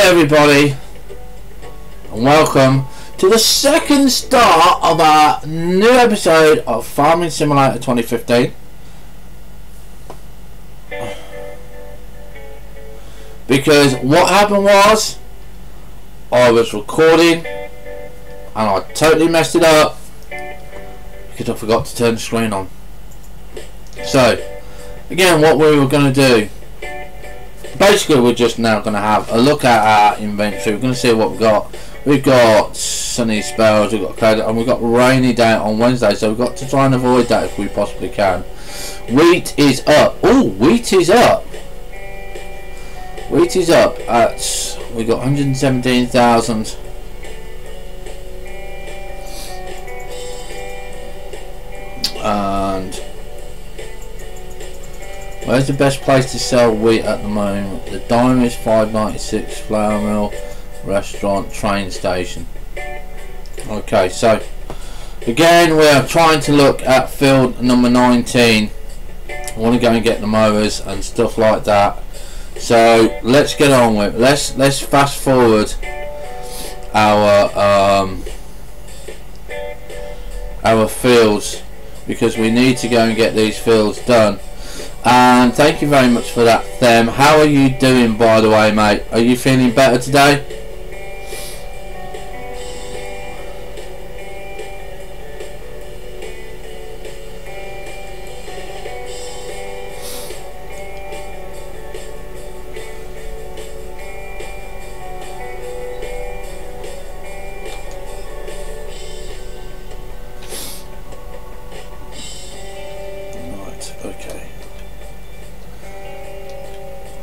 everybody, and welcome to the second start of our new episode of Farming Simulator 2015. Because what happened was, I was recording and I totally messed it up because I forgot to turn the screen on. So, again, what we were going to do, basically we're just now going to have a look at our inventory. We're going to see what we've got. We've got sunny spells, we've got cloud, and we've got rainy day on Wednesday, so we've got to try and avoid that if we possibly can. Wheat is up. Oh, wheat is up. Wheat is up at, we got 117,000. And where's the best place to sell wheat at the moment? The Dime is 596, flour mill, restaurant, train station. Okay, so again we are trying to look at field number 19. I want to go and get the mowers and stuff like that. So let's get on with it. Let's fast forward our fields, because we need to go and get these fields done. And thank you very much for that, Them. How are you doing, by the way, mate? Are you feeling better today?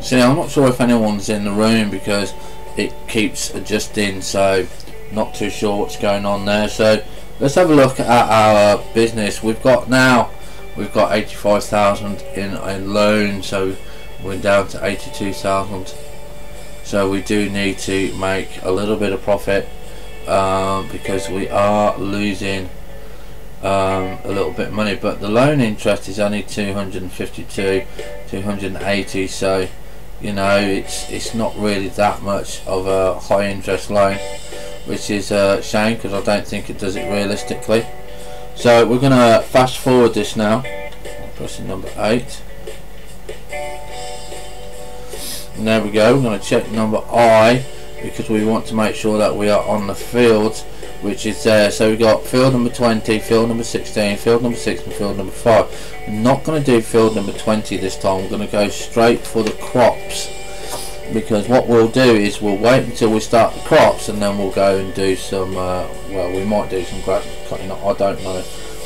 See, I'm not sure if anyone's in the room because it keeps adjusting, so not too sure what's going on there. So let's have a look at our business. We've got 85,000 in a loan, so we're down to 82,000. So we do need to make a little bit of profit because we are losing a little bit of money, but the loan interest is only 252, 280, so you know it's not really that much of a high interest loan, which is a shame because I don't think it does it realistically. So we're gonna fast forward this now. I'm pressing number 8, and there we go. We're gonna check number I because we want to make sure that we are on the field, which is there. So we've got field number 20, field number 16, field number 6 and field number 5. We're not going to do field number 20 this time. We're going to go straight for the crops, because what we'll do is we'll wait until we start the crops and then we'll go and do some well, we might do some grass cutting. I don't know.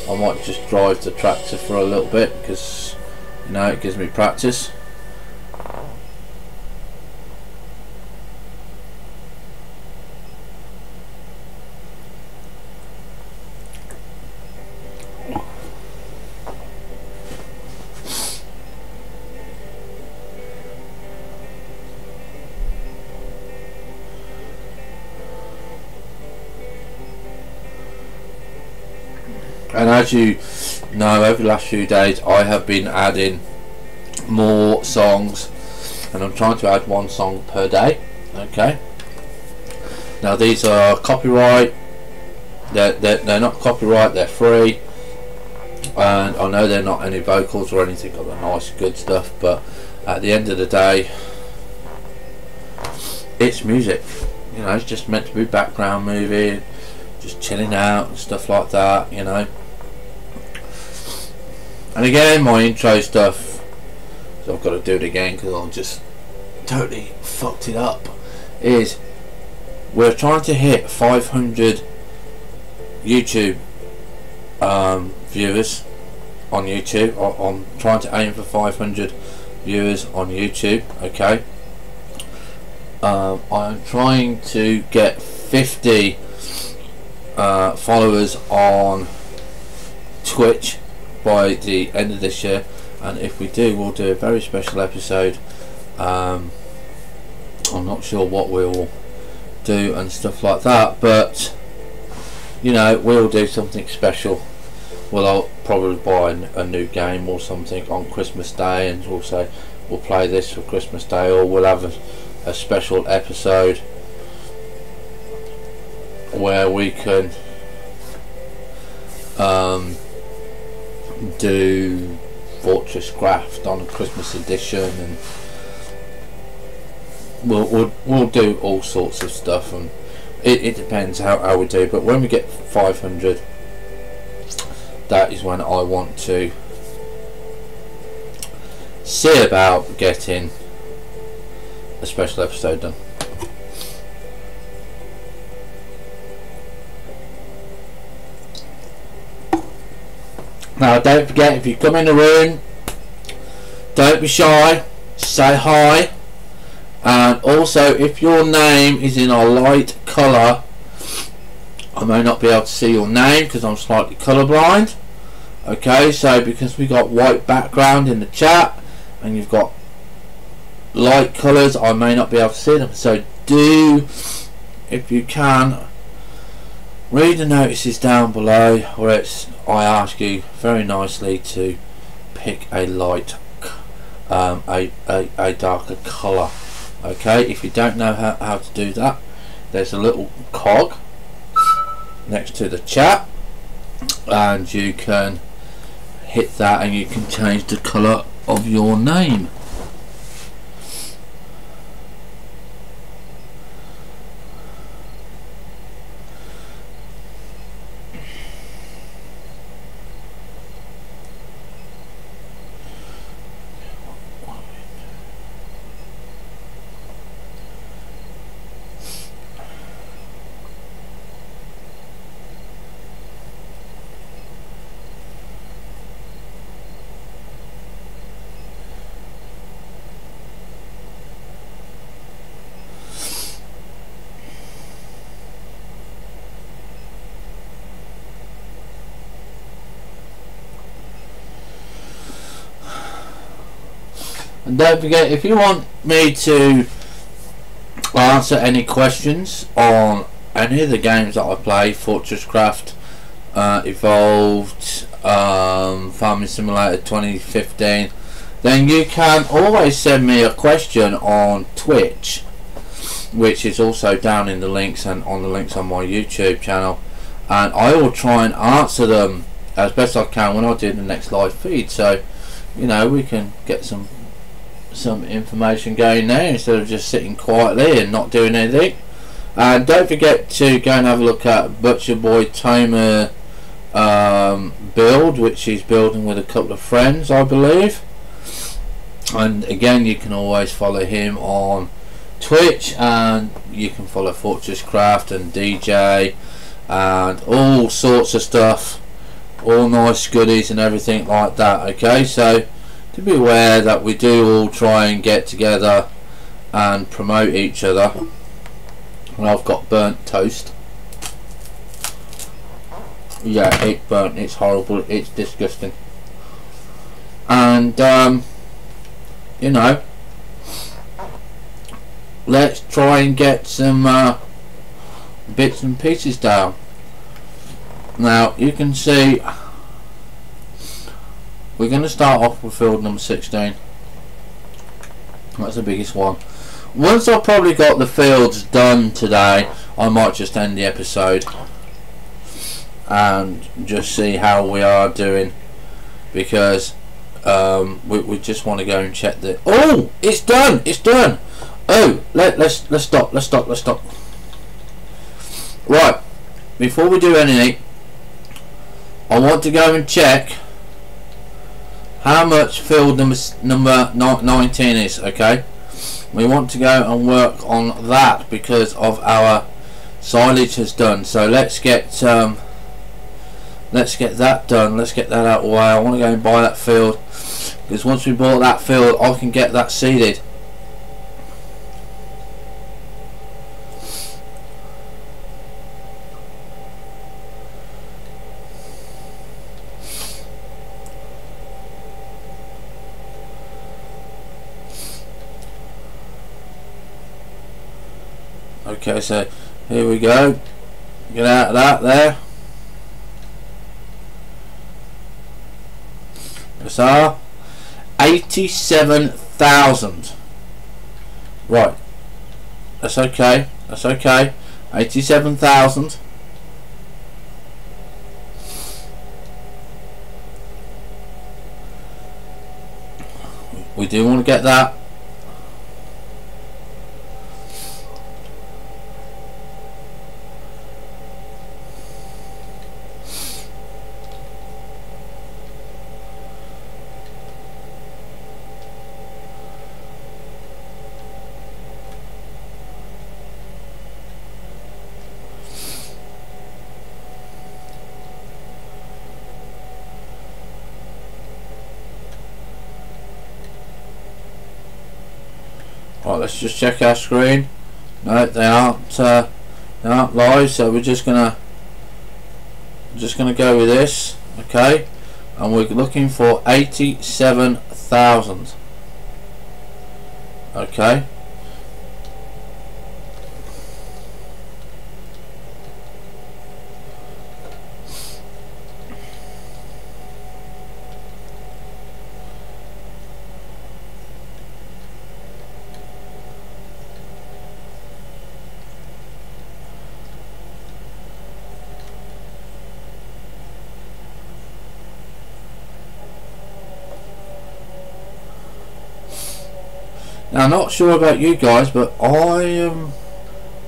I might just drive the tractor for a little bit because, you know, it gives me practice. And as you know, over the last few days I have been adding more songs, and I'm trying to add one song per day. Okay, now these are copyright, they're not copyright, they're free, and I know they're not any vocals or anything of the nice good stuff, but at the end of the day it's music, you know. It's just meant to be background movie, just chilling out and stuff like that, you know. And again, my intro stuff, so I've got to do it again because I just totally fucked it up, is we're trying to hit 500 YouTube viewers on YouTube. I'm trying to aim for 500 viewers on YouTube. Okay, I'm trying to get 50 followers on Twitch by the end of this year, and if we do, we'll do a very special episode. I'm not sure what we'll do and stuff like that, but you know, we'll do something special. Well, I'll probably buy a new game or something on Christmas Day, and we'll say we'll play this for Christmas Day, or we'll have a special episode where we can do Fortress Craft on a Christmas edition, and we'll do all sorts of stuff, and it depends how we do. But when we get 500, that is when I want to see about getting a special episode done. Now don't forget, if you come in the room, don't be shy, say hi. And also, if your name is in a light colour, I may not be able to see your name because I'm slightly colourblind. Okay, so because we got white background in the chat and you've got light colours, I may not be able to see them. So do, if you can, read the notices down below where I ask you very nicely to pick a light, a darker colour. Okay, if you don't know how to do that, there's a little cog next to the chat, and you can hit that and you can change the colour of your name. And don't forget, if you want me to answer any questions on any of the games that I play, Fortress Craft, Evolved, Farming Simulator 2015, then you can always send me a question on Twitch, which is also down in the links and on the links on my YouTube channel, and I will try and answer them as best I can when I do the next live feed. So, you know, we can get some information going there instead of just sitting quietly and not doing anything. And don't forget to go and have a look at Butcher Boy Tamer build, which he's building with a couple of friends, I believe. And again, you can always follow him on Twitch, and you can follow Fortress Craft and DJ and all sorts of stuff, all nice goodies and everything like that. Okay, so to be aware that we do all try and get together and promote each other. And I've got burnt toast. Yeah, it's burnt, it's horrible, it's disgusting. And you know, let's try and get some bits and pieces down. Now you can see we're going to start off with field number 16. That's the biggest one. Once I've probably got the fields done today, I might just end the episode and just see how we are doing, because we just want to go and check the. Oh, it's done! It's done! Oh, let's stop. Right, before we do anything, I want to go and check how much field number 19 is. Okay, we want to go and work on that because of our silage has done. So let's get that done. Let's get that out of the way. I want to go and buy that field, because once we bought that field, I can get that seeded. Okay, so here we go. Get out of that there. That's our 87,000. Right. That's okay. That's okay. 87,000. We do want to get that. Right, let's just check our screen. No, they aren't live, so we're just gonna go with this, okay? And we're looking for 87,000. Okay. Now, I'm not sure about you guys, but I am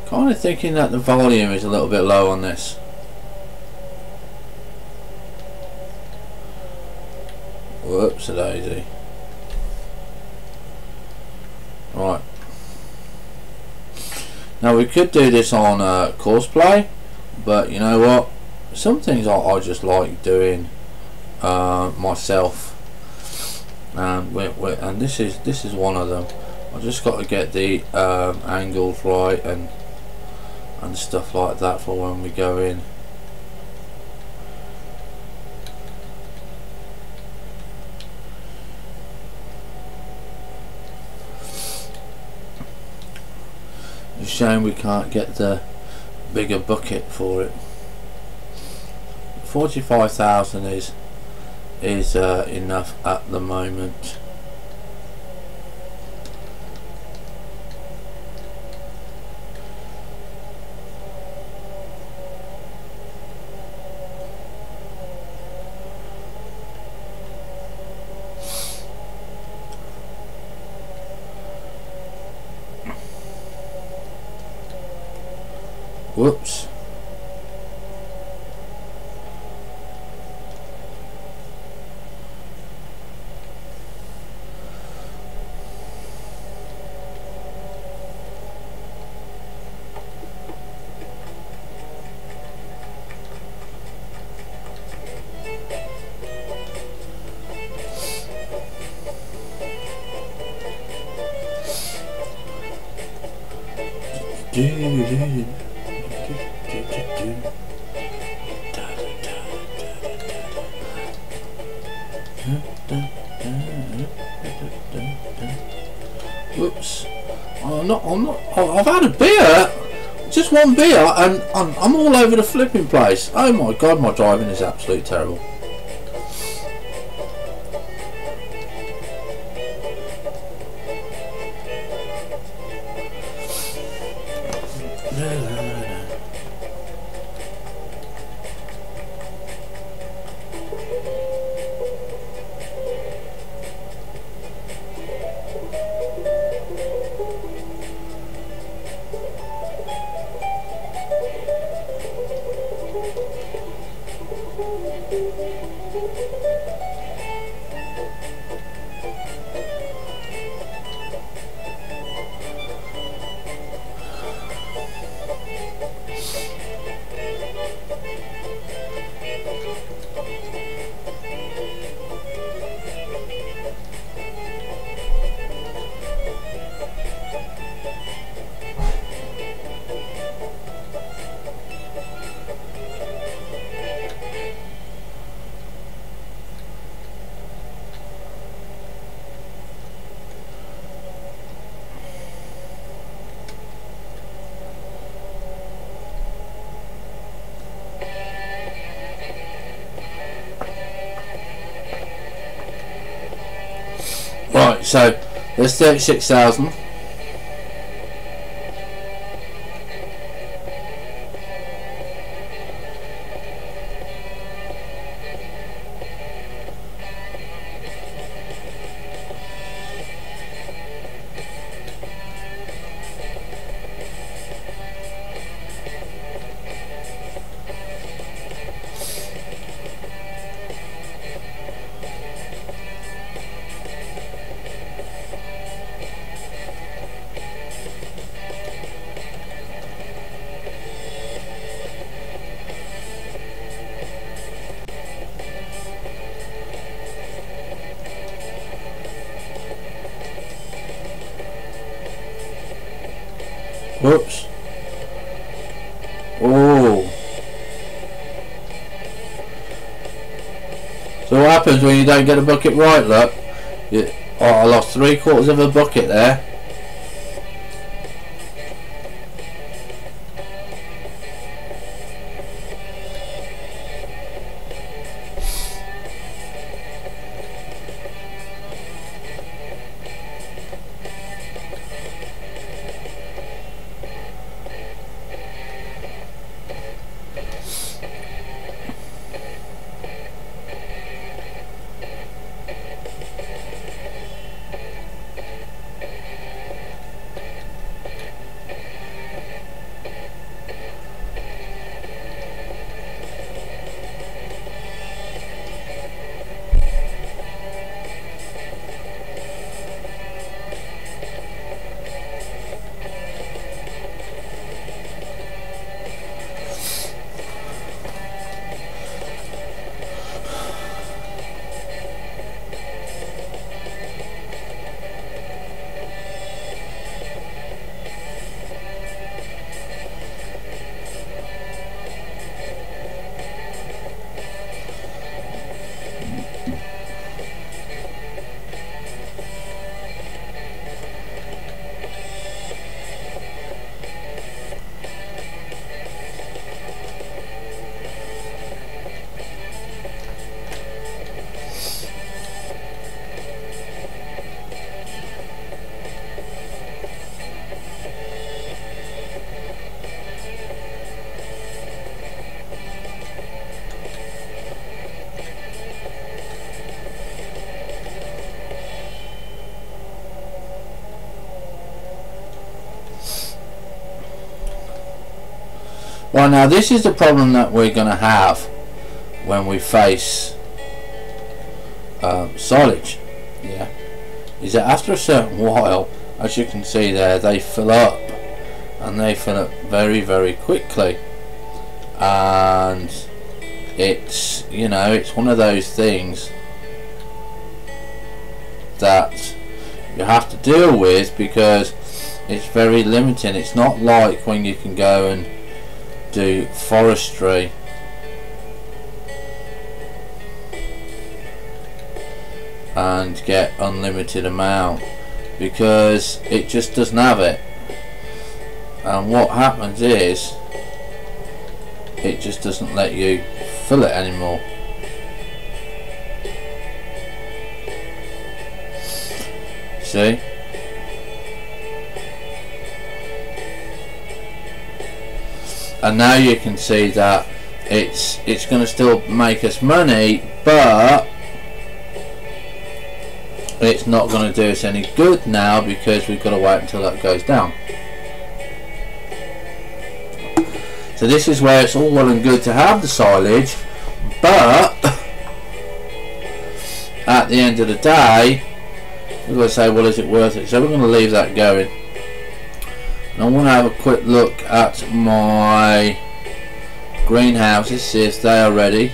kind of thinking that the volume is a little bit low on this. Whoops a daisy. Right. Now we could do this on course play, but you know what? Some things I just like doing myself, and this is one of them. I just got to get the angles right and stuff like that for when we go in. It's a shame we can't get the bigger bucket for it. 45,000 is enough at the moment. Whoops. Whoops. I've had a beer, just one beer, and I'm all over the flipping place. Oh my god, my driving is absolutely terrible. Right, so there's 36,000. Whoops. Oh. So what happens when you don't get a bucket right, look? Oh, I lost 3/4 of a bucket there. Well, now this is the problem that we're going to have when we face silage. Yeah, is that after a certain while, as you can see there, they fill up, and they fill up very, very quickly, and it's, you know, it's one of those things that you have to deal with because it's very limiting. It's not like when you can go and do forestry and get unlimited amount, because it just doesn't have it. And what happens is it just doesn't let you fill it anymore. See? And now you can see that it's going to still make us money, but it's not going to do us any good now because we've got to wait until that goes down. So this is where it's all well and good to have the silage, but at the end of the day we've got to say, well, is it worth it? So we're going to leave that going. I want to have a quick look at my greenhouses, see if they are ready.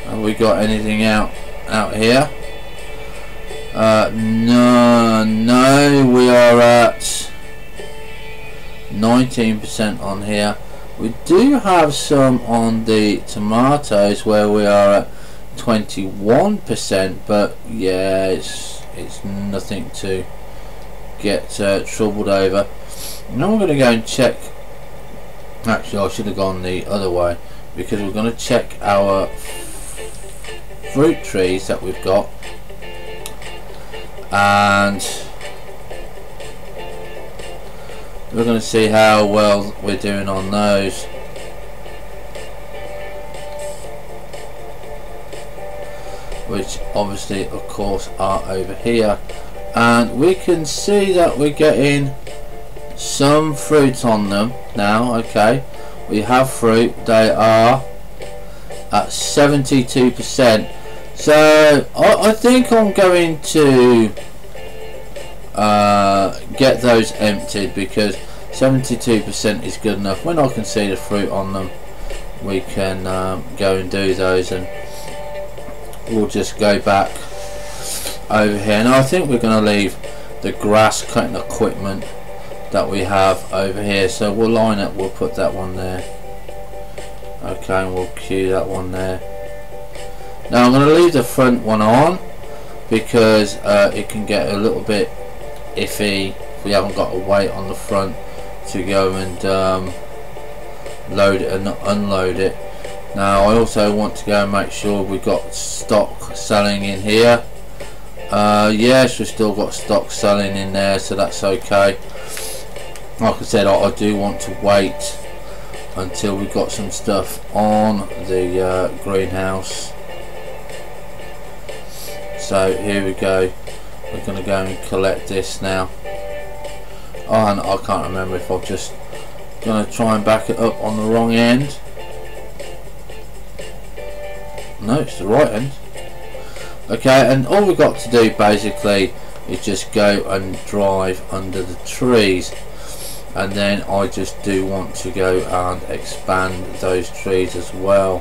Have we got anything out here? No, we are at 19% on here. We do have some on the tomatoes where we are at 21%, but yeah, it's nothing to get troubled over. Now we're going to go and check. Actually, I should have gone the other way, because we're going to check our fruit trees that we've got, and we're going to see how well we're doing on those. Which obviously, of course, are over here. And we can see that we're getting some fruit on them now. Okay, we have fruit. They are at 72%. So I think I'm going to get those emptied, because 72% is good enough. When I can see the fruit on them, we can go and do those, and we'll just go back over here. Now I think we're going to leave the grass cutting equipment that we have over here, so we'll line it, we'll put that one there. Okay, and we'll cue that one there. Now I'm going to leave the front one on because it can get a little bit iffy if we haven't got a weight on the front to go and load it and unload it. Now I also want to go and make sure we've got stock selling in here. Yes, we've still got stock selling in there, so that's okay. Like I said, I do want to wait until we've got some stuff on the greenhouse. So here we go, we're going to go and collect this now. Oh, and I can't remember if I'm just going to try and back it up on the wrong end. No, it's the right end. Okay, and all we've got to do basically is just go and drive under the trees, and then I just do want to go and expand those trees as well.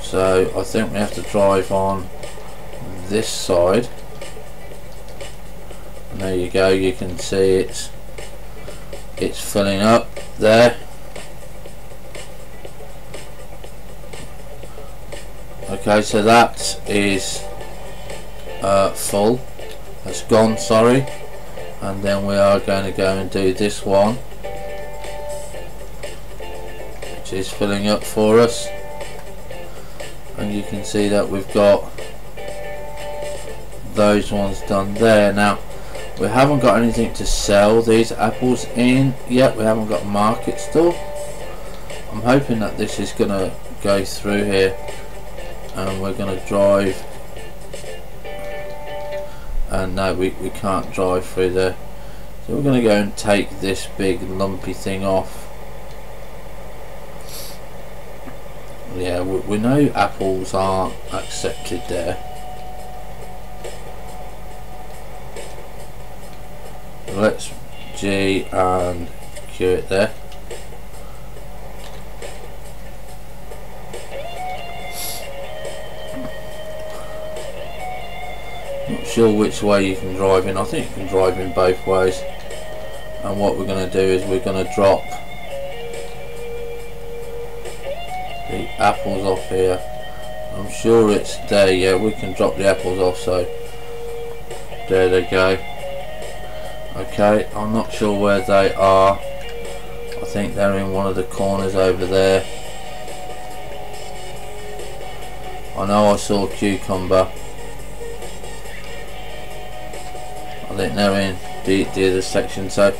So I think we have to drive on this side, and there you go, you can see it's filling up there. Okay, so that is full, that's gone, sorry, and then we are going to go and do this one, which is filling up for us, and you can see that we've got those ones done there. Now we haven't got anything to sell these apples in yet, we haven't got a market store. I'm hoping that this is going to go through here, and we're going to drive, and no, we can't drive through there, so we're going to go and take this big lumpy thing off. Yeah, we know apples aren't accepted there. Let's G and Q it there. Not sure which way you can drive in. I think you can drive in both ways. And what we're going to do is we're going to drop the apples off here. I'm sure it's there. Yeah, we can drop the apples off, so there they go. Okay, I'm not sure where they are. I think they're in one of the corners over there. I know I saw a cucumber. I think they're in the other section. So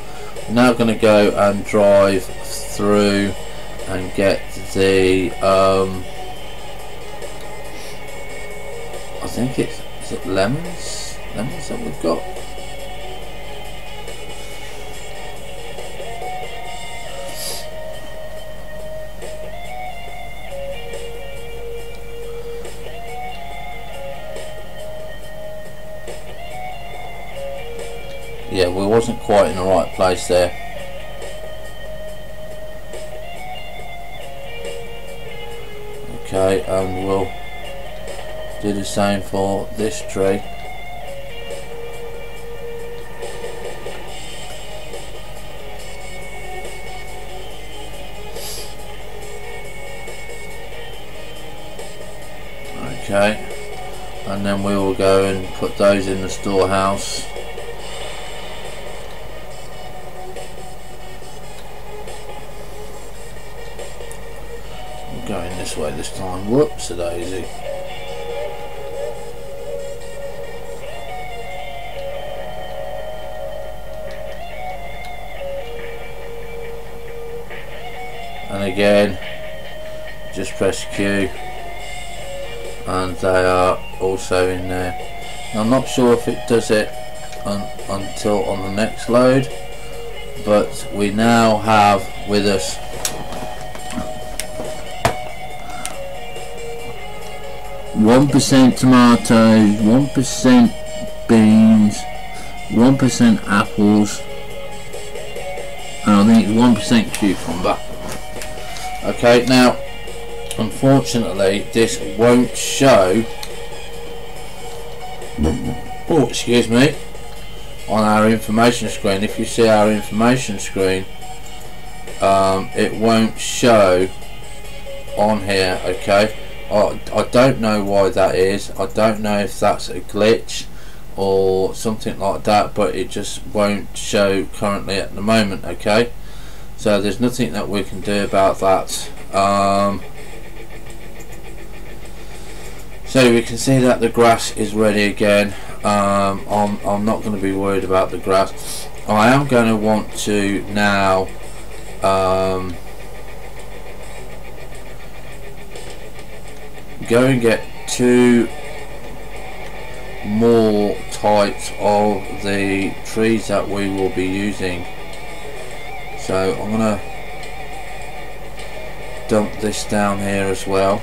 I'm now going to go and drive through and get the I think is it lemons that we've got. Yeah, we wasn't quite in the right place there. Okay, and we'll do the same for this tree. Okay, and then we will go and put those in the storehouse. Going this way this time. Whoops a daisy. And again, just press Q, and they are also in there. Now, I'm not sure if it does it until on the next load, but we now have with us 1% tomatoes, 1% beans, 1% apples, and I I think it's 1% cucumber. Okay, now unfortunately this won't show, oh excuse me, on our information screen. If you see our information screen, it won't show on here. Okay, I don't know why that is. I don't know if that's a glitch or something like that, but it just won't show currently at the moment. Okay, so there's nothing that we can do about that. So we can see that the grass is ready again. I'm not going to be worried about the grass. I am going to want to now go and get 2 more types of the trees that we will be using. So I'm going to dump this down here as well.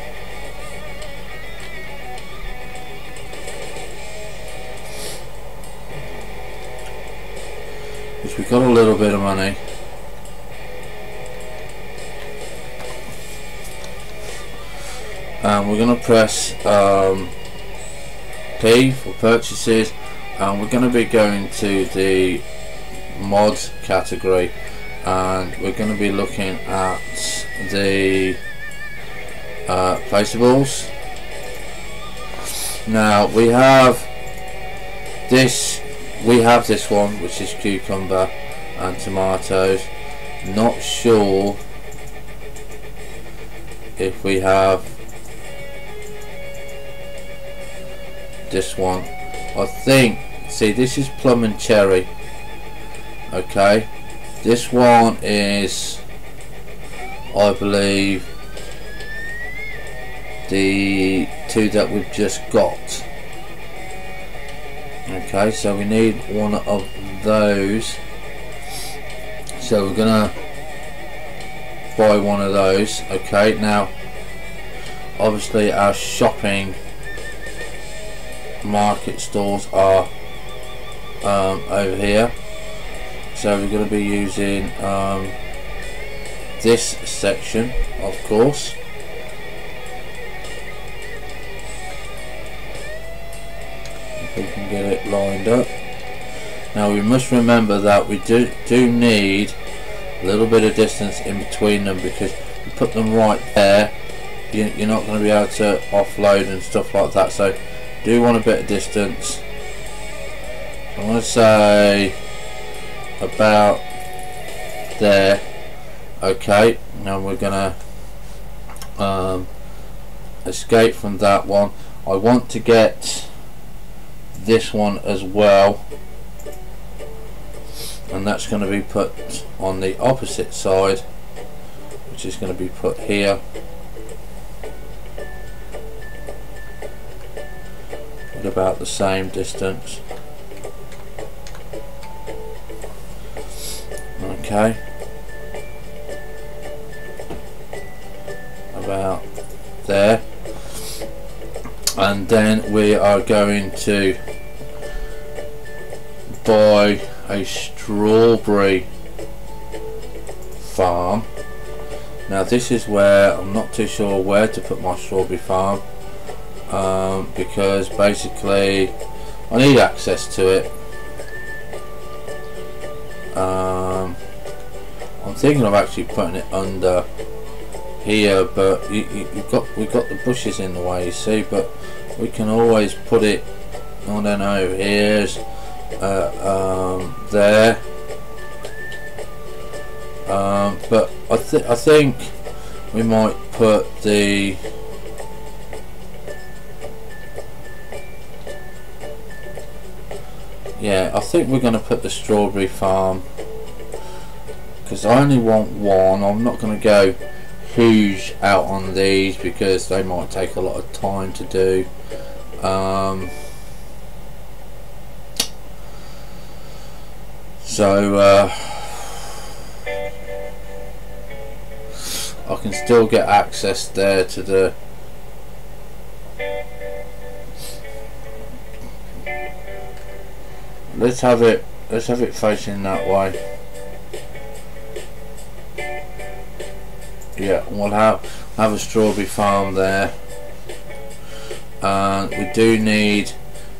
Because we've got a little bit of money. And we're going to press P for purchases, and we're going to be going to the mods category, and we're going to be looking at the placeables. Now we have this one, which is cucumber and tomatoes. Not sure if we have this one. I think, see, this is plum and cherry. Okay, this one is, I believe, the 2 that we've just got. Okay, so we need one of those, so we're gonna buy one of those. Okay, now obviously our shopping market stores are over here, so we're going to be using this section, of course. If we can get it lined up. Now we must remember that we do need a little bit of distance in between them, because if you put them right there, you're not going to be able to offload and stuff like that. So do want a bit of distance. I want to say about there. Okay, now we're gonna escape from that one. I want to get this one as well, and that's going to be put on the opposite side, which is going to be put here. About the same distance. Okay, about there, and then we are going to buy a strawberry farm. Now this is where I'm not too sure where to put my strawberry farm, because basically I need access to it. I'm thinking of actually putting it under here, but we've got the bushes in the way, you see, but we can always put it, I don't know, here's there, but I think we might put the I think we're going to put the strawberry farm, because I only want one. I'm not going to go huge out on these because they might take a lot of time to do. So I can still get access there to the let's have it facing that way. Yeah, we'll have a strawberry farm there. And we do need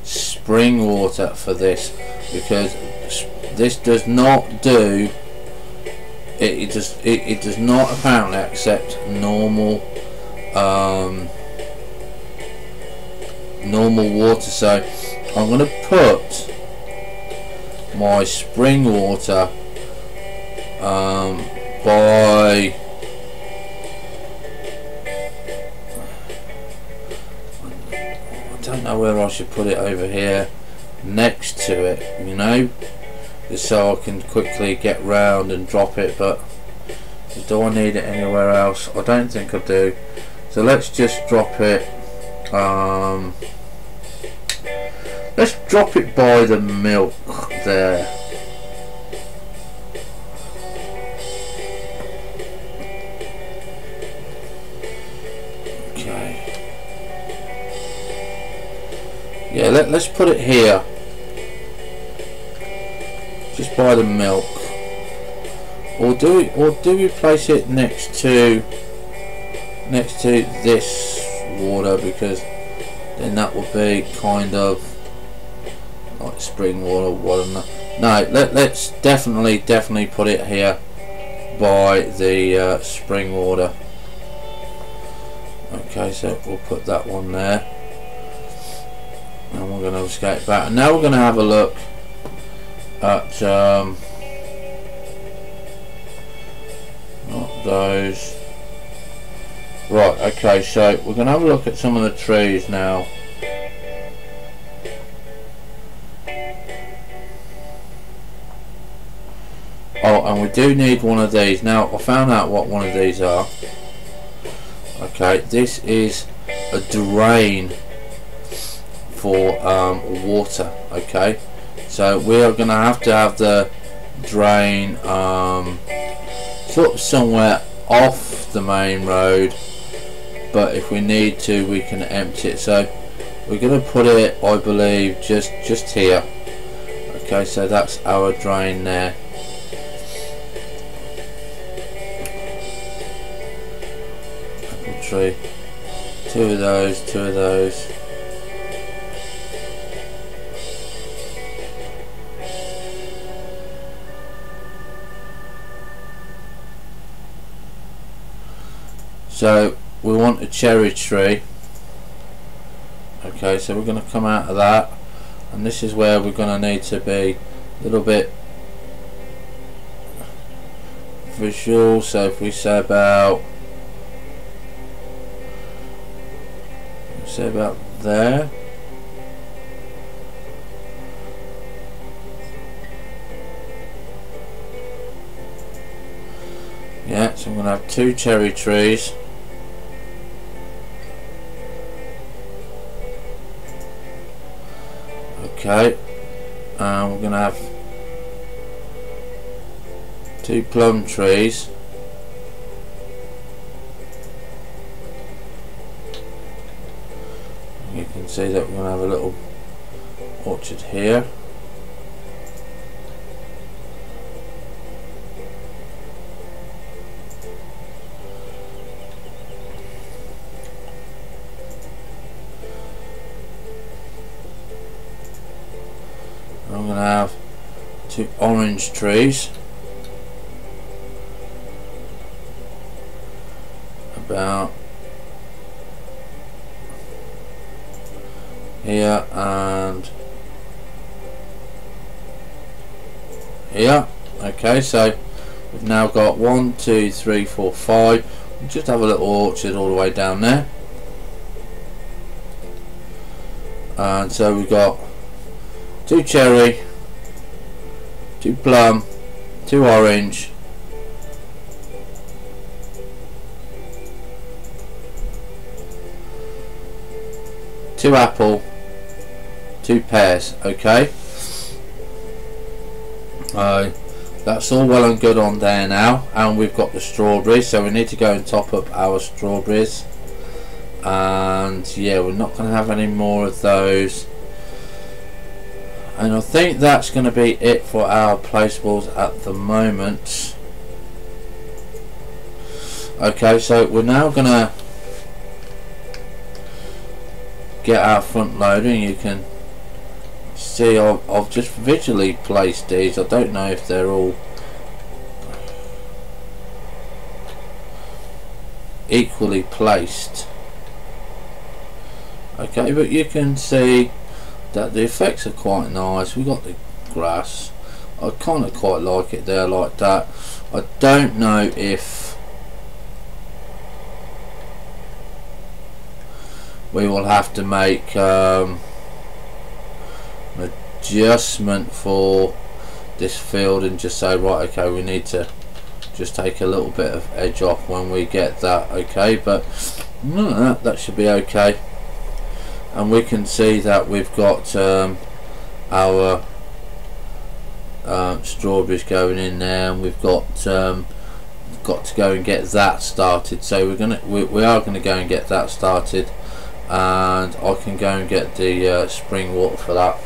spring water for this, because this does not do it does not apparently accept normal normal water. So I'm going to put my spring water by I don't know whether I should put it over here next to it, you know, just so I can quickly get round and drop it. But do I need it anywhere else? I don't think I do. So let's just drop it, let's drop it by the milk there. Okay. Yeah, let's put it here, just by the milk. Or do we place it next to this water, because then that would be kind of like spring water. No, let's definitely put it here by the spring water. Okay, so we'll put that one there, and we're going to escape back. And now we're going to have a look at not those. Right, okay, so we're going to have a look at some of the trees now. Oh, and we do need one of these. Now, I found out what one of these are. Okay, this is a drain for water. Okay, so we are going to have the drain sort of somewhere off the main road, but if we need to, we can empty it. So we're going to put it, I believe, just here. Okay, so that's our drain there. Apple tree, two of those. So we want a cherry tree. Okay, so we're going to come out of that, and this is where we're going to need to be a little bit visual. So if we say about there, yeah, so I'm going to have two cherry trees. Okay, and we're going to have two plum trees. You can see that we're going to have a little orchard here. I'm going to have two orange trees about here and here. Okay, so we've now got 1, 2, 3, 4, 5. We'll just have a little orchard all the way down there, and so we've got two cherry, two plum, two orange, two apple, two pears. Okay, that's all well and good on there now, and we've got the strawberries, so we need to go and top up our strawberries. And yeah, we're not going to have any more of those. And I think that's going to be it for our placeables at the moment. Okay, so we're now gonna get our front loader, and you can see I've just visually placed these. I don't know if they're all equally placed. Okay, but you can see that the effects are quite nice. We've got the grass. I kind of quite like it there like that. I don't know if we will have to make an adjustment for this field and just say, right, okay, we need to just take a little bit of edge off when we get that. Okay, but no, that should be okay. And we can see that we've got our strawberries going in there, and we've got to go and get that started. So we are gonna go and get that started, and I can go and get the spring water for that.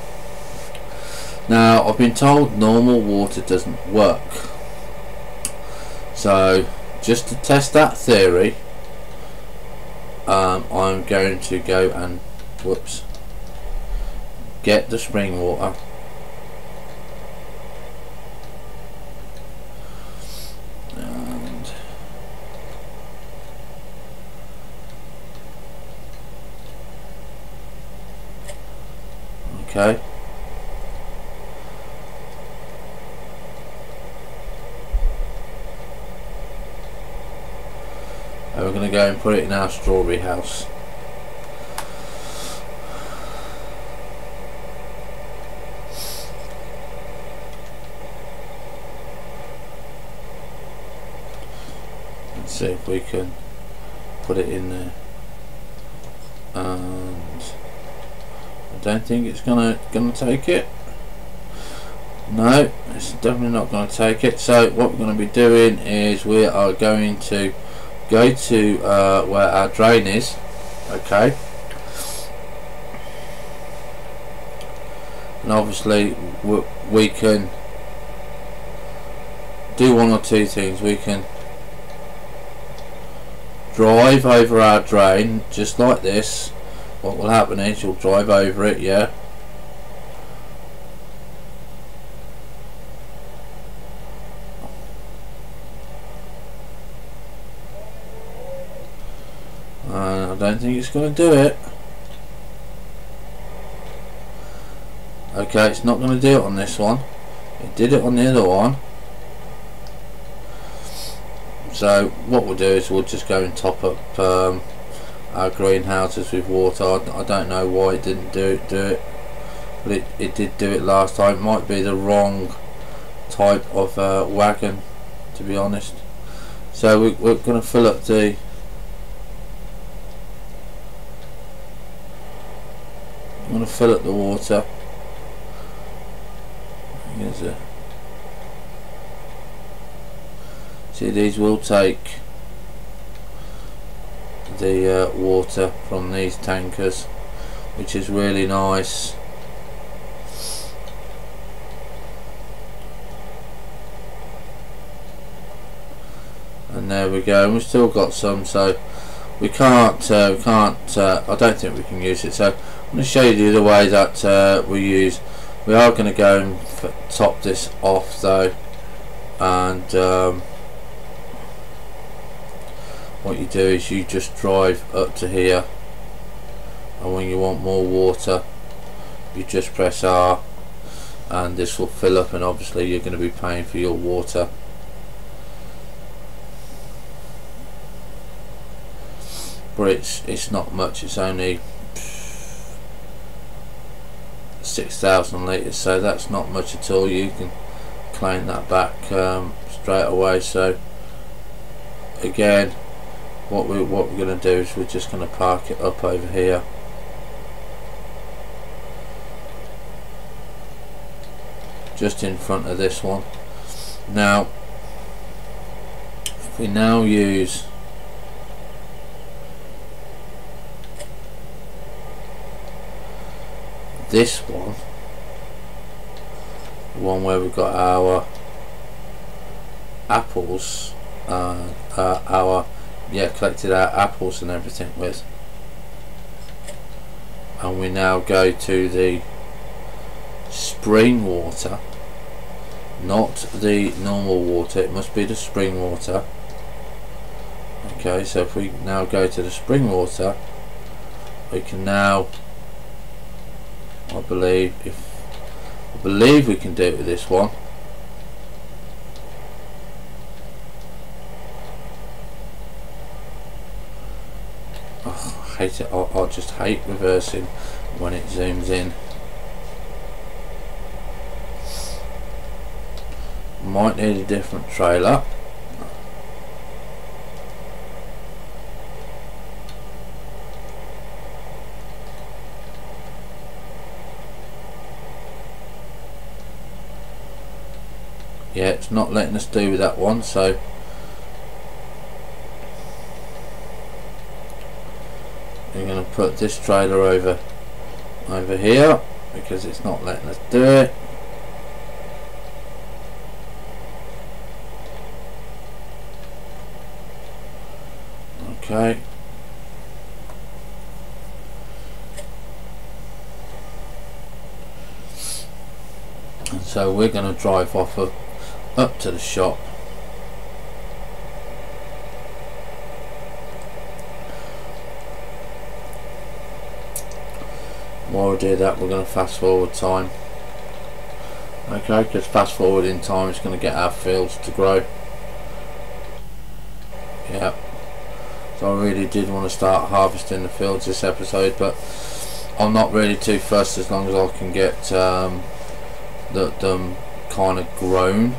Now, I've been told normal water doesn't work, so just to test that theory, I'm going to go and get the spring water, and okay, and we're going to go and put it in our strawberry house. See if we can put it in there, and I don't think it's gonna take it. No, it's definitely not gonna take it. So what we're going to be doing is we are going to go to where our drain is. Okay, and obviously we can do one or two things. We can drive over our drain just like this. What will happen is you'll drive over it, yeah, and I don't think it's going to do it. Okay, it's not going to do it on this one. It did it on the other one. So what we'll do is we'll just go and top up our greenhouses with water. I don't know why it didn't do it, but it did do it last time. It might be the wrong type of wagon, to be honest. So we're going to fill up the water. Here's a See, these will take the water from these tankers, which is really nice. And there we go, and we've still got some, so we can't I don't think we can use it. So I'm going to show you the other way that we use. We are going to go and top this off though, and what you do is you just drive up to here, and when you want more water you just press R, and this will fill up, and obviously you're going to be paying for your water. But it's not much, it's only 6,000 litres, so that's not much at all. You can claim that back straight away. So again, what we're going to do is we're just going to park it up over here, just in front of this one. Now if we now use this one, the one where we've got our apples, our yeah, collected our apples and everything with. And we now go to the spring water, not the normal water, it must be the spring water. Okay, so if we now go to the spring water, we can now, I believe we can do it with this one. Oh, I hate it. I just hate reversing when it zooms in. Might need a different trailer. Yeah, it's not letting us do that one, so we're going to put this trailer over here because it's not letting us do it. Okay. And so we're going to drive off up to the shop. While we do that, we're going to fast forward time. Okay, because fast forward in time is going to get our fields to grow. Yeah. So I really did want to start harvesting the fields this episode, but I'm not really too fussed as long as I can get them kind of grown.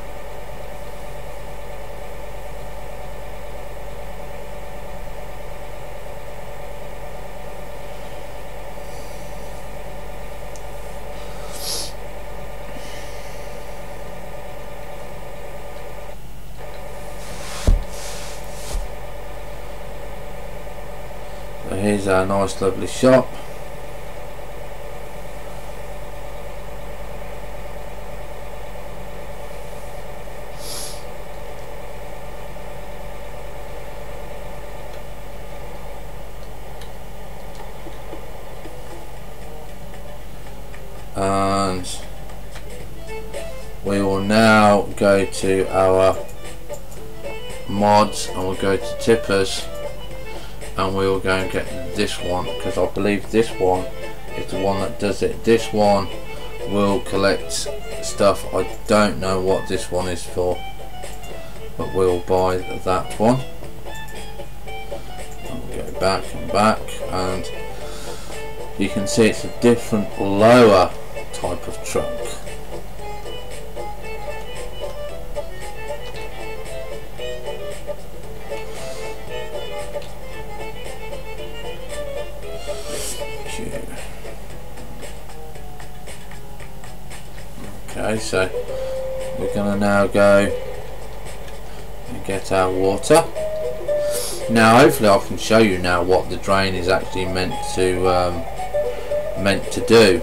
So here's our nice lovely shop. And we will now go to our mods and we'll go to tippers and we will go and get this one, because I believe this one is the one that does it. This one will collect stuff. I don't know what this one is for, but we'll buy that one. And we'll go back and back, and you can see it's a different lower type of truck. Okay, so we're gonna now go and get our water. Now hopefully I can show you now what the drain is actually meant to do.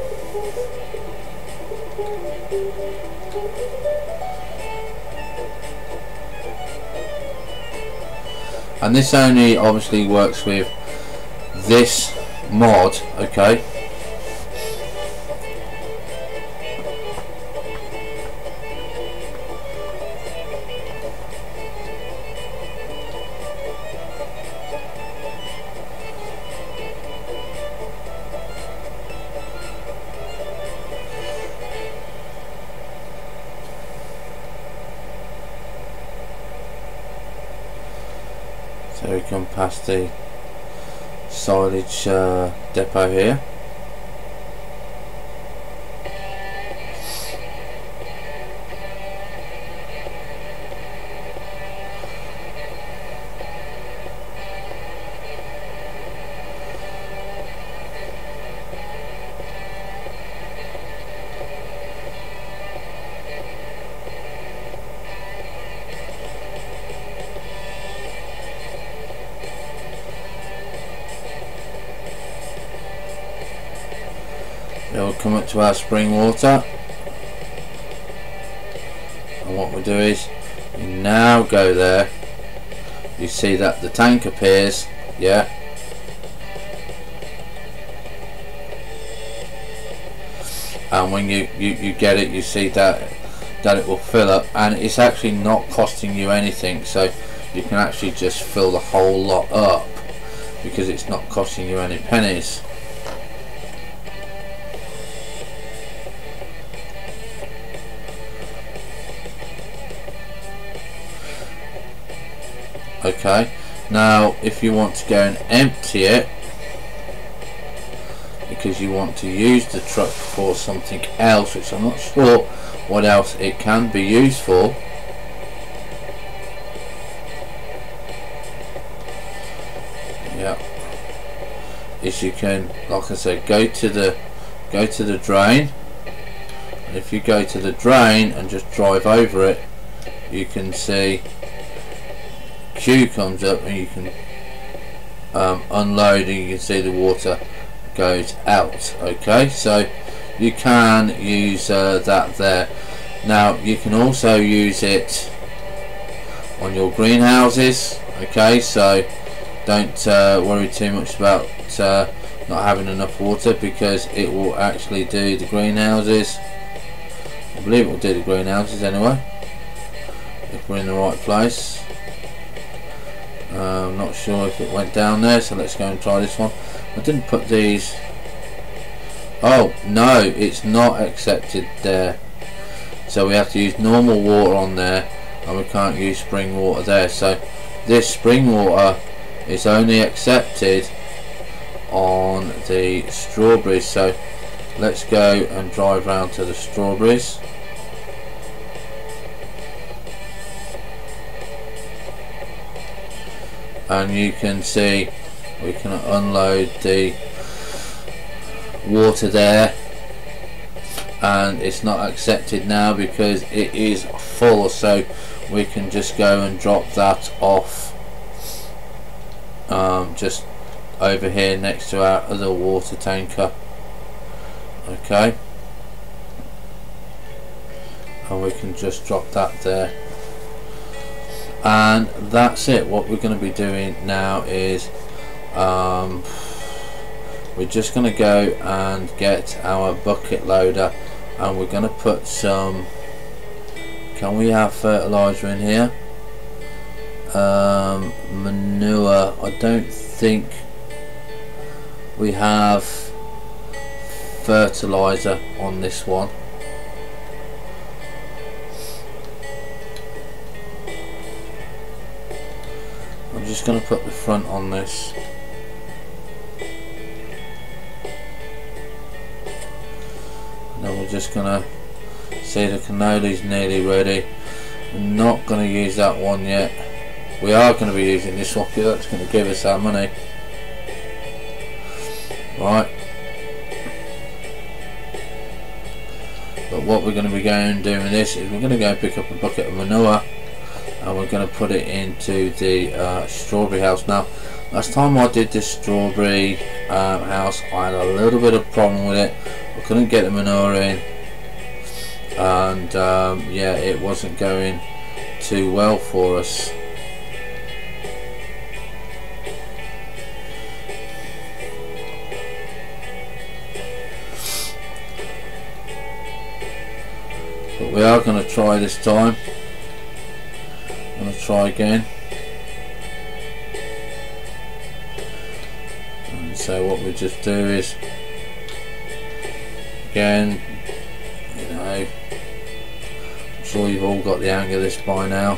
And this only obviously works with this mod, okay? So we come past the silage depot here. We'll come up to our spring water, and what we'll do is you now go there, you see that the tank appears, yeah, and when you get it, you see that it will fill up, and it's actually not costing you anything, so you can actually just fill the whole lot up because it's not costing you any pennies. Okay, now if you want to go and empty it because you want to use the truck for something else, which I'm not sure what else it can be used for, yeah, is you can, like I said, go to the drain, and if you go to the drain and just drive over it, you can see Q comes up and you can unload, and you can see the water goes out. Okay, so you can use that there. Now you can also use it on your greenhouses. Okay, so don't worry too much about not having enough water, because it will actually do the greenhouses. I believe it will do the greenhouses anyway, if we're in the right place. I'm not sure if it went down there, so let's go and try this one. I didn't put these. Oh no, it's not accepted there, so we have to use normal water on there, and we can't use spring water there. So this spring water is only accepted on the strawberries. So let's go and drive round to the strawberries. And you can see we can unload the water there, and it's not accepted now because it is full, so we can just go and drop that off just over here next to our other water tanker. Okay, and we can just drop that there. And that's it. What we're going to be doing now is we're just going to go and get our bucket loader, and we're going to put some, can we have fertilizer in here? Manure, I don't think we have fertilizer on this one. I'm just going to put the front on this. And then we're just going to see the cannoli's nearly ready. We're not going to use that one yet. We are going to be using this one because that's going to give us our money. Right. But what we're going to be going and doing with this is we're going to go and pick up a bucket of manure, and we're going to put it into the strawberry house. Now last time I did this strawberry house, I had a little bit of problem with it. I couldn't get the manure in, and yeah, it wasn't going too well for us. But we are going to try this time. I'm going to try again. And so what we just do is, again, you know, I'm sure you've all got the hang of this by now.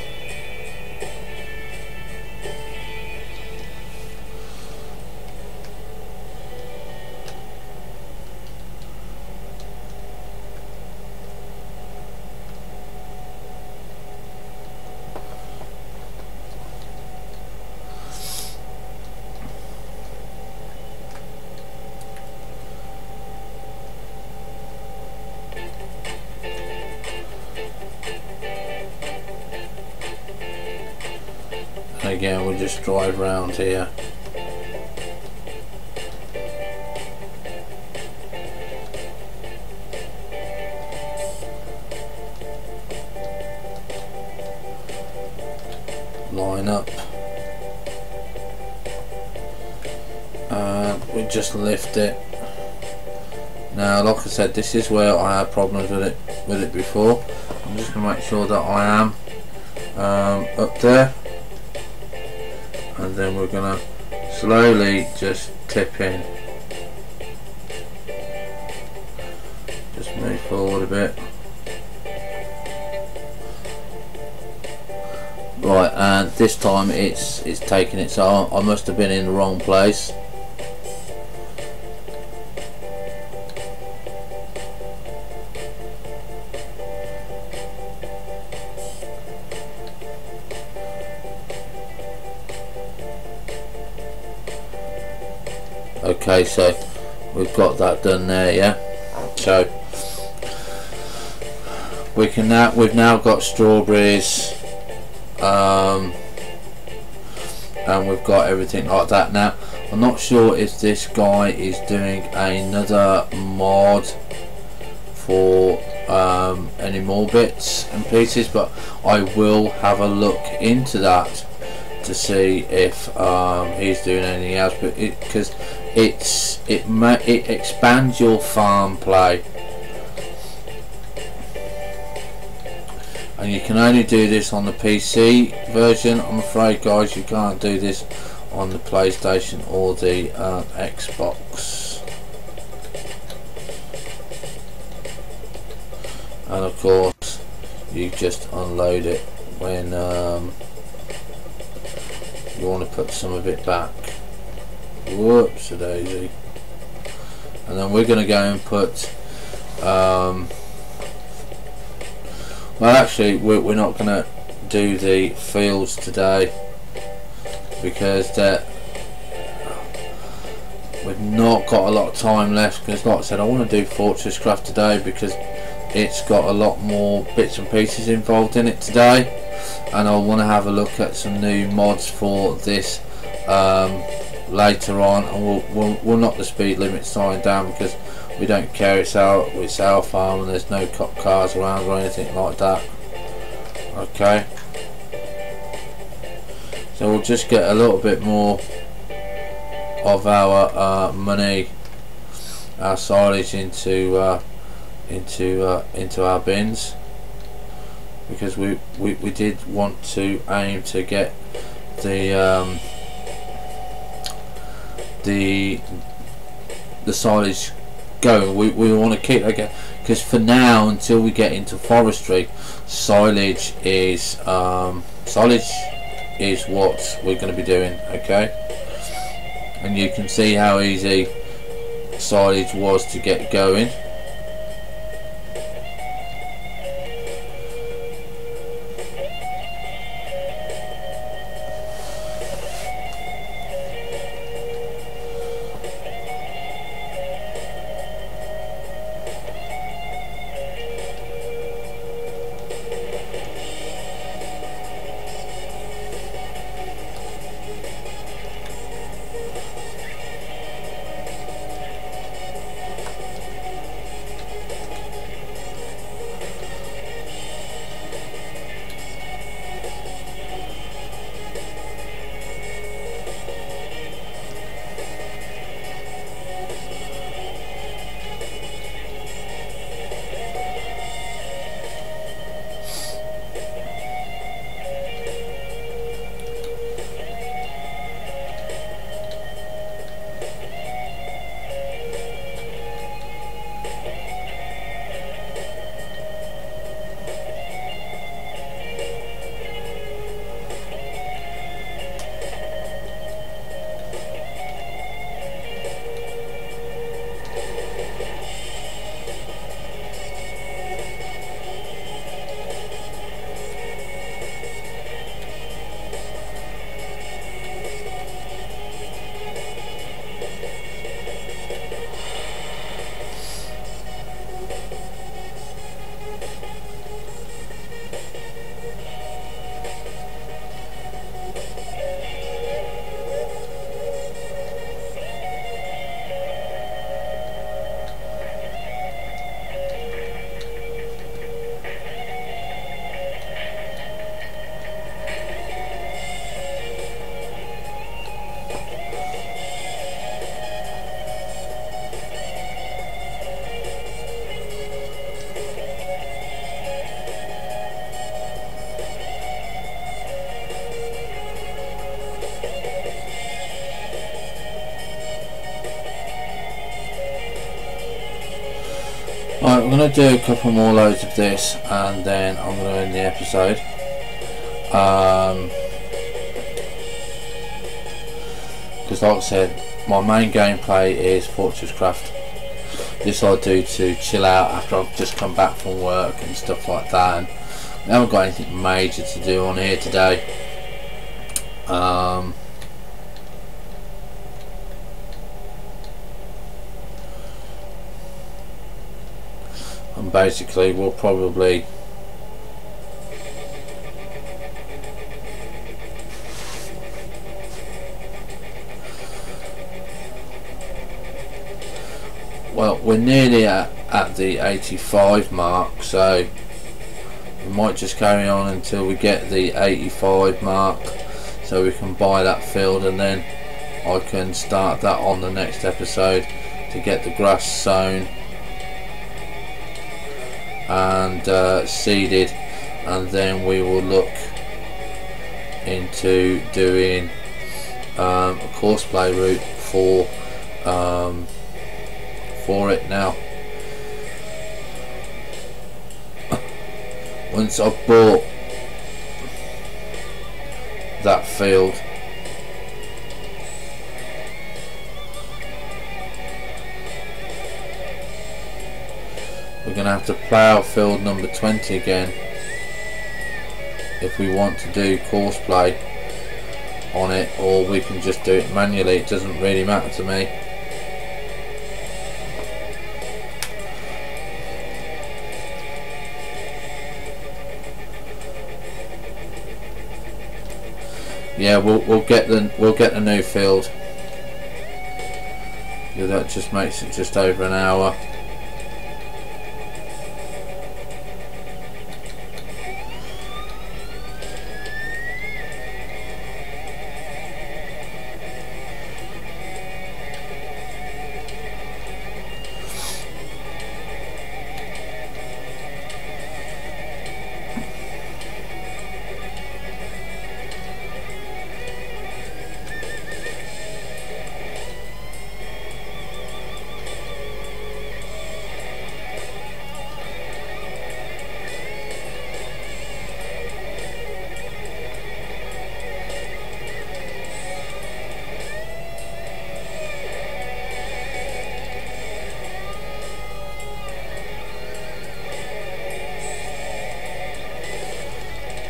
Again, we'll just drive round here. Line up. we just lift it. Now, like I said, this is where I had problems with it before. I'm just going to make sure that I am up there, and then we're going to slowly just clip in. Just move forward a bit. Right, and this time it's taking it, so I must have been in the wrong place. Okay, so we've got that done there, yeah. So we've now got strawberries, and we've got everything like that. Now, I'm not sure if this guy is doing another mod for any more bits and pieces, but I will have a look into that to see if he's doing anything else. But because it expands your farm play, and you can only do this on the PC version. I'm afraid, guys, you can't do this on the PlayStation or the Xbox. And of course, you just unload it when you want to put some of it back. Whoops a daisy. And then we're going to go and put well, actually we're not going to do the fields today, because we've not got a lot of time left. Because like I said, I want to do Fortress Craft today because it's got a lot more bits and pieces involved in it today, and I want to have a look at some new mods for this later on, and we'll knock the speed limit sign down because we don't care. It's our farm and there's no cop cars around or anything like that. Okay, so we'll just get a little bit more of our money, our silage into our bins, because we did want to aim to get the silage going. We want to keep again, because for now, until we get into forestry, silage is what we're going to be doing. Okay, and you can see how easy silage was to get going. Right, I'm going to do a couple more loads of this and then I'm going to end the episode. Because like I said, my main gameplay is Fortress Craft. This I do to chill out after I've just come back from work and stuff like that, and I haven't got anything major to do on here today. And basically we'll probably we're nearly at the 85 mark, so we might just carry on until we get the 85 mark so we can buy that field, and then I can start that on the next episode to get the grass sown and seeded, and then we will look into doing a course play route for it. Now once I've bought that field, we're going to have to plough field number 20 again if we want to do course play on it, or we can just do it manually. It doesn't really matter to me. Yeah, we'll get the new field. Yeah, that just makes it just over an hour.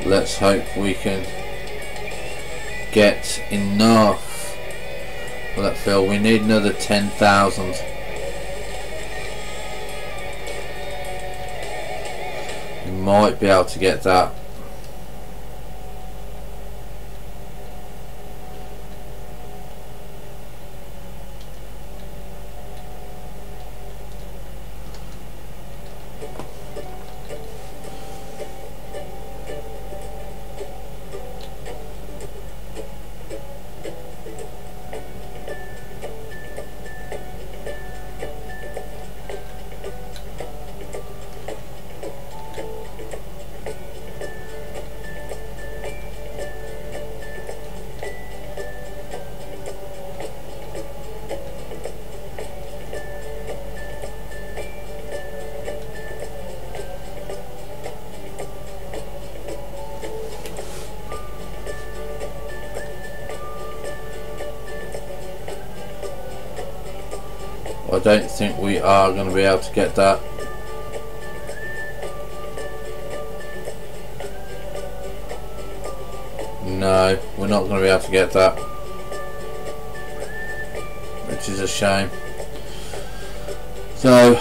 Let's hope we can get enough for that field. We need another 10,000. We might be able to get that. I don't think we are going to be able to get that. No, we're not going to be able to get that, which is a shame. So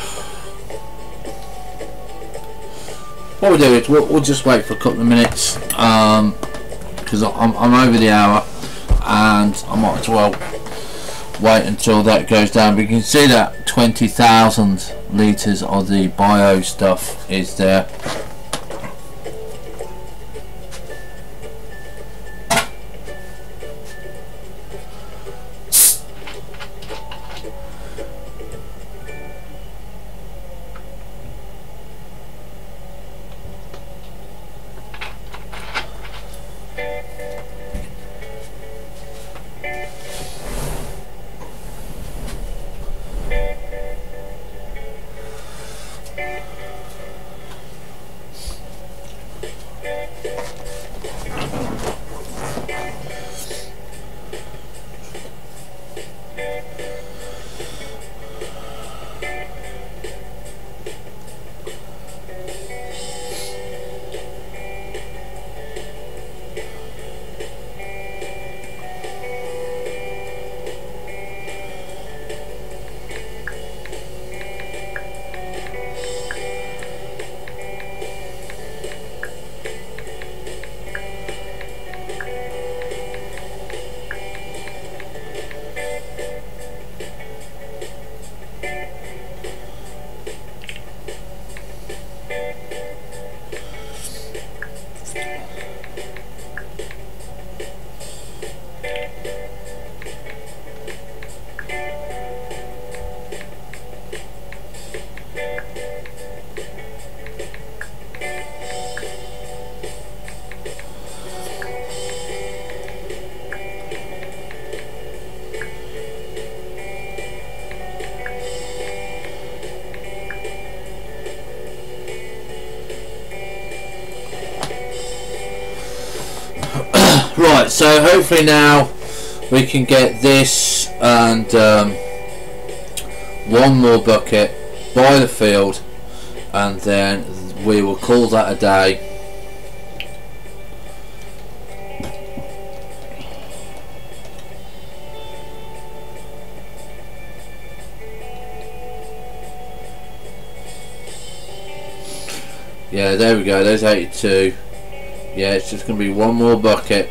what we'll do is we'll just wait for a couple of minutes, because I'm over the hour and I might as well wait until that goes down. But you can see that 20,000 litres of the bio stuff is there. Right, so hopefully now we can get this and one more bucket by the field, and then we will call that a day. Yeah, there we go, there's 82. Yeah, it's just going to be one more bucket.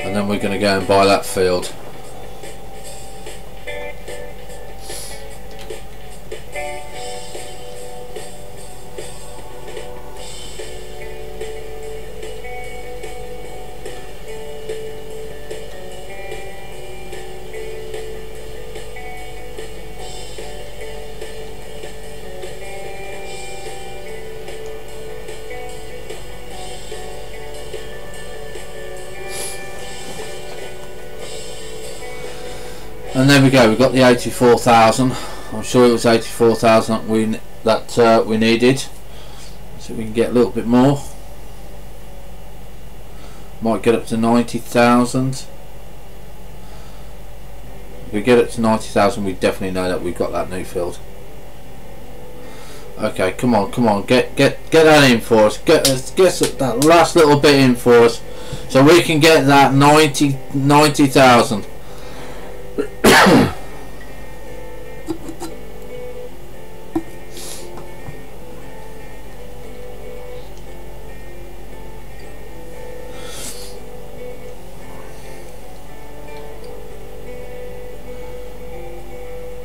And then we're going to go and buy that field. And there we go, we've got the 84,000. I'm sure it was 84,000 that we needed. So we can get a little bit more. Might get up to 90,000. If we get up to 90,000, we definitely know that we've got that new field. Okay, come on, get that in for us. Get that last little bit in for us, so we can get that 90,000.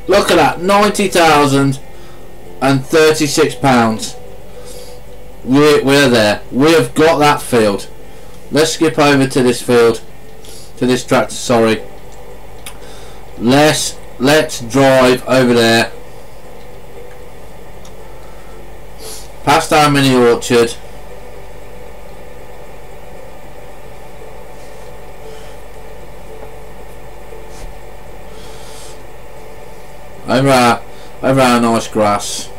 Look at that, 90,000 and 36 pounds. We're there. We have got that field. Let's skip over to this field, to this tractor. Sorry. Let's drive over there, past our mini orchard. Over our nice grass.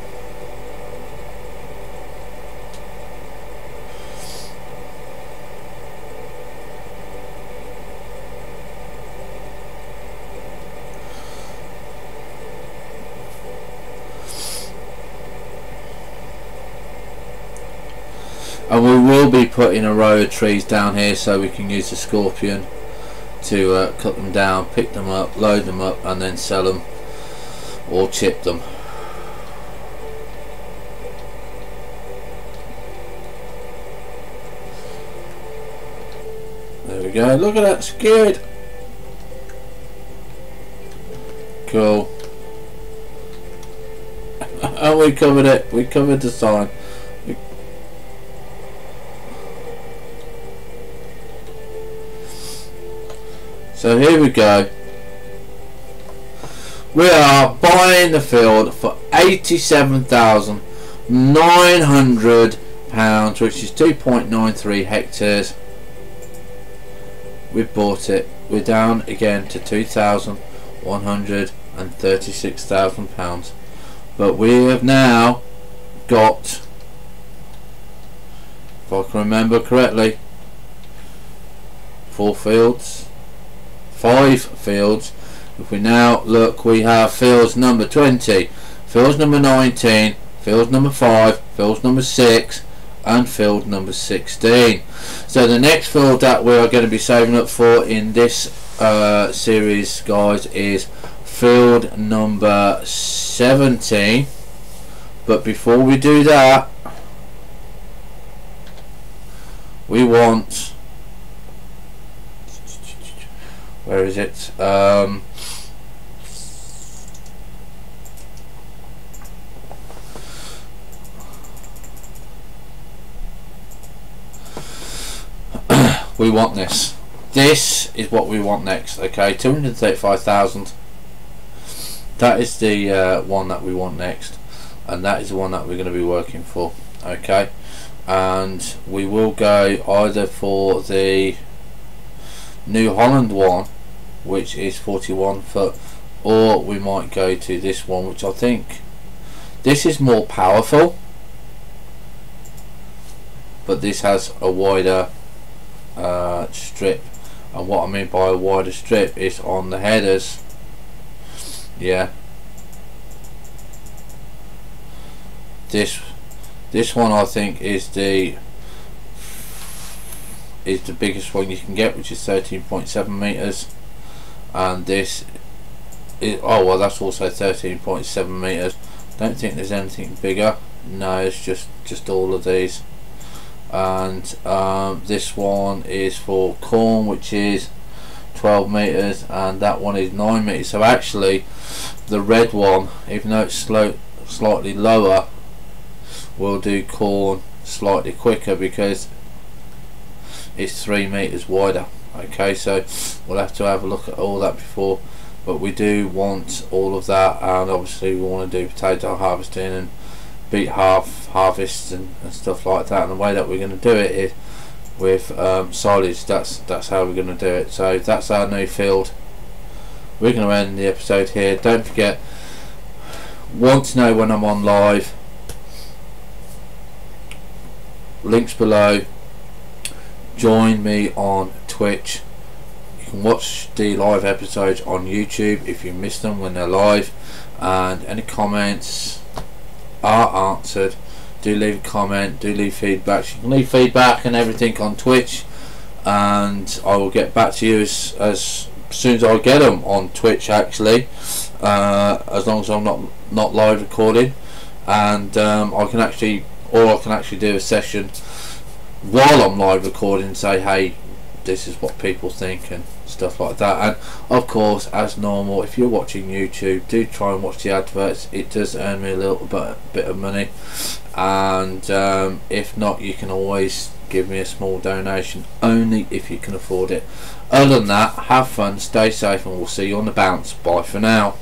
And we will be putting a row of trees down here so we can use the scorpion to cut them down, pick them up, load them up, and then sell them or chip them. There we go, look at that skid. Cool. And we covered it, we covered the sign. So here we go. We are buying the field for £87,900, which is 2.93 hectares. We've bought it. We're down again to £2,136,000. But we have now got, if I can remember correctly, 5 fields. If we now look, we have fields number 20, fields number 19, fields number 5, fields number 6, and field number 16. So the next field that we are going to be saving up for in this series, guys, is field number 17. But before we do that, we want, where is it? We want this. This is what we want next. Okay, 235,000. That is the one that we want next. and that is the one that we're going to be working for. Okay, and we will go either for the New Holland one, which is 41 foot, or we might go to this one, which I think this is more powerful, but this has a wider strip. And what I mean by a wider strip is on the headers. Yeah, this one I think is the biggest one you can get, which is 13.7 meters, and this is, oh well, that's also 13.7 meters. Don't think there's anything bigger. No, it's just all of these. And this one is for corn, which is 12 meters, and that one is 9 meters. So actually the red one, even though it's slightly lower, will do corn slightly quicker because it's 3 meters wider. Okay, so we'll have to have a look at all that before, but we do want all of that, and obviously we want to do potato harvesting and beet harvests and stuff like that, and the way that we're going to do it is with silage. That's how we're going to do it. So that's our new field. We're going to end the episode here. Don't forget, want to know when I'm on live, links below. Join me on Twitch. You can watch the live episodes on YouTube if you miss them when they're live, and any comments are answered. Do leave a comment, do leave feedback. You can leave feedback and everything on Twitch, and I will get back to you as soon as I get them on Twitch, actually, as long as I'm not live recording, and I can actually do a session while I'm live recording and say, hey, this is what people think and stuff like that. And of course, as normal, if you're watching YouTube, do try and watch the adverts. It does earn me a little bit of money, and if not, you can always give me a small donation, only if you can afford it. Other than that, have fun, stay safe, and we'll see you on the bounce. Bye for now.